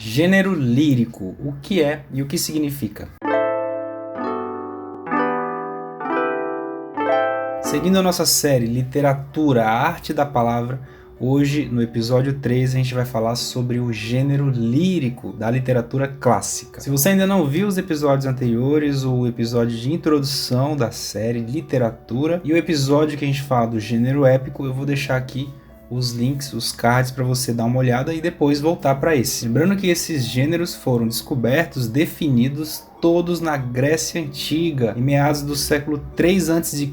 Gênero lírico, o que é e o que significa? Seguindo a nossa série Literatura, a Arte da Palavra, hoje no episódio 3 a gente vai falar sobre o gênero lírico da literatura clássica. Se você ainda não viu os episódios anteriores, o episódio de introdução da série Literatura e o episódio que a gente fala do gênero épico, eu vou deixar aqui os links, os cards para você dar uma olhada e depois voltar para esse. Lembrando que esses gêneros foram descobertos, definidos todos na Grécia Antiga, em meados do século 3 a.C.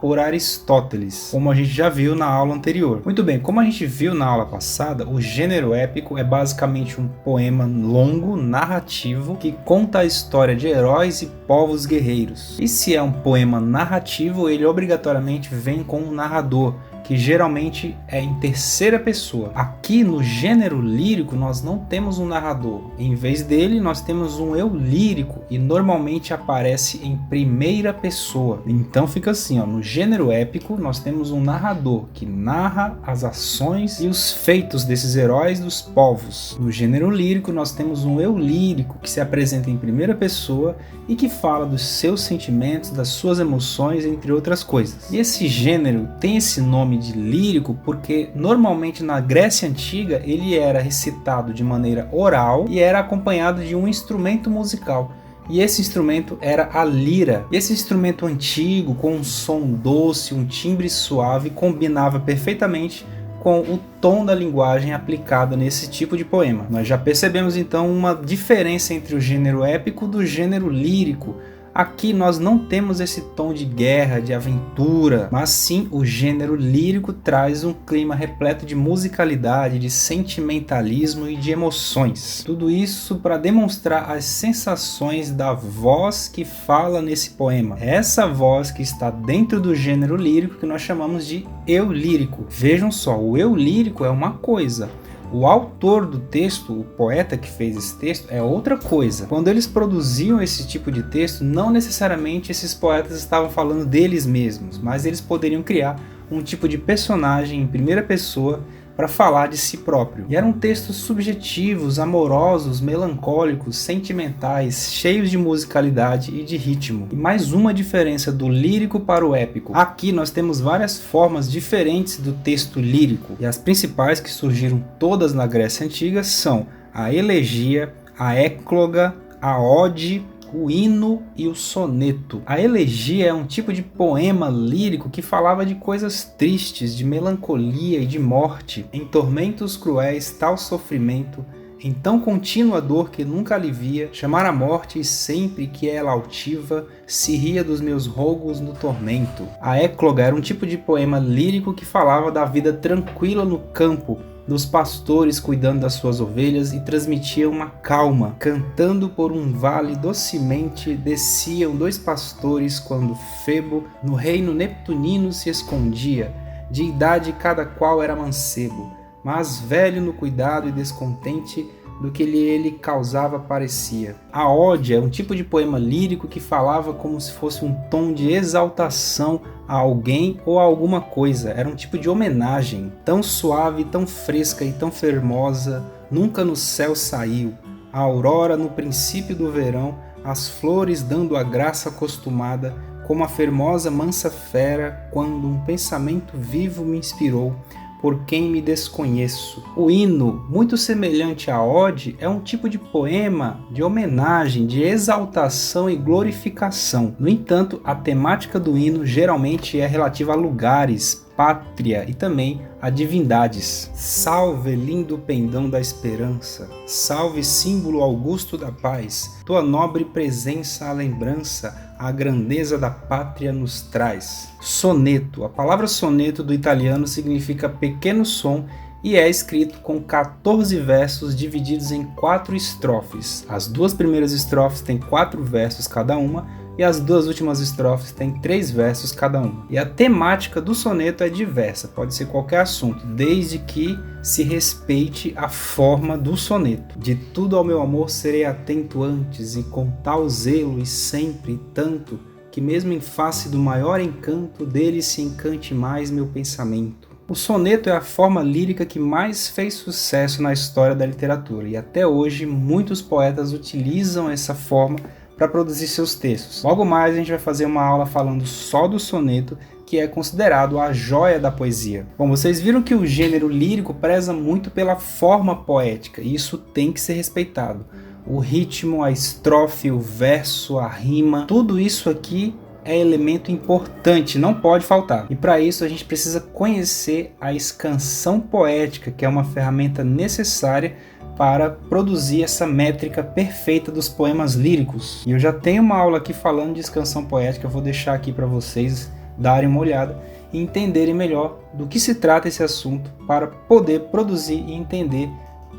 por Aristóteles, como a gente já viu na aula anterior. Muito bem, como a gente viu na aula passada, o gênero épico é basicamente um poema longo, narrativo, que conta a história de heróis e povos guerreiros. E se é um poema narrativo, ele obrigatoriamente vem com um narrador, que geralmente é em terceira pessoa. Aqui no gênero lírico nós não temos um narrador. Em vez dele nós temos um eu lírico e normalmente aparece em primeira pessoa. Então fica assim, no gênero épico nós temos um narrador que narra as ações e os feitos desses heróis dos povos. No gênero lírico nós temos um eu lírico que se apresenta em primeira pessoa e que fala dos seus sentimentos, das suas emoções, entre outras coisas. E esse gênero tem esse nome de lírico porque normalmente na Grécia Antiga ele era recitado de maneira oral e era acompanhado de um instrumento musical. E esse instrumento era a lira. Esse instrumento antigo, com um som doce, um timbre suave, combinava perfeitamente com o tom da linguagem aplicada nesse tipo de poema. Nós já percebemos então uma diferença entre o gênero épico do gênero lírico. Aqui nós não temos esse tom de guerra, de aventura, mas sim o gênero lírico traz um clima repleto de musicalidade, de sentimentalismo e de emoções. Tudo isso para demonstrar as sensações da voz que fala nesse poema. É essa voz que está dentro do gênero lírico que nós chamamos de eu lírico. Vejam só, o eu lírico é uma coisa. O autor do texto, o poeta que fez esse texto, é outra coisa. Quando eles produziam esse tipo de texto, não necessariamente esses poetas estavam falando deles mesmos, mas eles poderiam criar um tipo de personagem em primeira pessoa para falar de si próprio. E eram textos subjetivos, amorosos, melancólicos, sentimentais, cheios de musicalidade e de ritmo. E mais uma diferença do lírico para o épico. Aqui nós temos várias formas diferentes do texto lírico, e as principais que surgiram todas na Grécia Antiga são a elegia, a écloga, a ode, o hino e o soneto. A elegia é um tipo de poema lírico que falava de coisas tristes, de melancolia e de morte. Em tormentos cruéis tal sofrimento, em tão contínua dor que nunca alivia, chamar a morte e sempre que ela altiva, se ria dos meus rogos no tormento. A écloga era um tipo de poema lírico que falava da vida tranquila no campo, dos pastores cuidando das suas ovelhas e transmitia uma calma. Cantando por um vale docemente desciam dois pastores quando Febo no reino neptunino se escondia. De idade cada qual era mancebo, mas velho no cuidado e descontente do que ele causava parecia. A ode é um tipo de poema lírico que falava como se fosse um tom de exaltação a alguém ou a alguma coisa. Era um tipo de homenagem, tão suave, tão fresca e tão formosa, nunca no céu saiu. A aurora no princípio do verão, as flores dando a graça acostumada, como a formosa mansa fera, quando um pensamento vivo me inspirou, por quem me desconheço. O hino, muito semelhante à ode, é um tipo de poema de homenagem, de exaltação e glorificação. No entanto, a temática do hino geralmente é relativa a lugares, pátria e também a divindades. Salve, lindo pendão da esperança, salve, símbolo augusto da paz, tua nobre presença a lembrança, a grandeza da pátria nos traz. Soneto. A palavra soneto do italiano significa pequeno som e é escrito com 14 versos divididos em 4 estrofes. As duas primeiras estrofes têm 4 versos cada uma e as duas últimas estrofes têm 3 versos cada uma. E a temática do soneto é diversa, pode ser qualquer assunto, desde que se respeite a forma do soneto. De tudo ao meu amor serei atento antes, e com tal zelo e sempre tanto, que mesmo em face do maior encanto, dele se encante mais meu pensamento. O soneto é a forma lírica que mais fez sucesso na história da literatura e até hoje muitos poetas utilizam essa forma para produzir seus textos. Logo mais a gente vai fazer uma aula falando só do soneto, que é considerado a joia da poesia. Bom, vocês viram que o gênero lírico preza muito pela forma poética e isso tem que ser respeitado. O ritmo, a estrofe, o verso, a rima, tudo isso aqui é elemento importante, não pode faltar. E para isso a gente precisa conhecer a escansão poética, que é uma ferramenta necessária para produzir essa métrica perfeita dos poemas líricos. E eu já tenho uma aula aqui falando de escansão poética, eu vou deixar aqui para vocês darem uma olhada e entenderem melhor do que se trata esse assunto para poder produzir e entender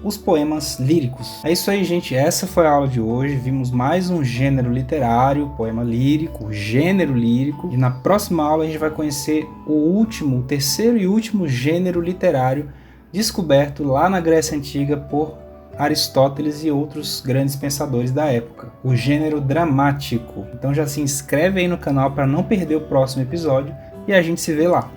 os poemas líricos. É isso aí, gente. Essa foi a aula de hoje. Vimos mais um gênero literário, poema lírico, gênero lírico. E na próxima aula a gente vai conhecer o terceiro e último gênero literário descoberto lá na Grécia Antiga por Aristóteles e outros grandes pensadores da época, o gênero dramático. Então já se inscreve aí no canal para não perder o próximo episódio e a gente se vê lá.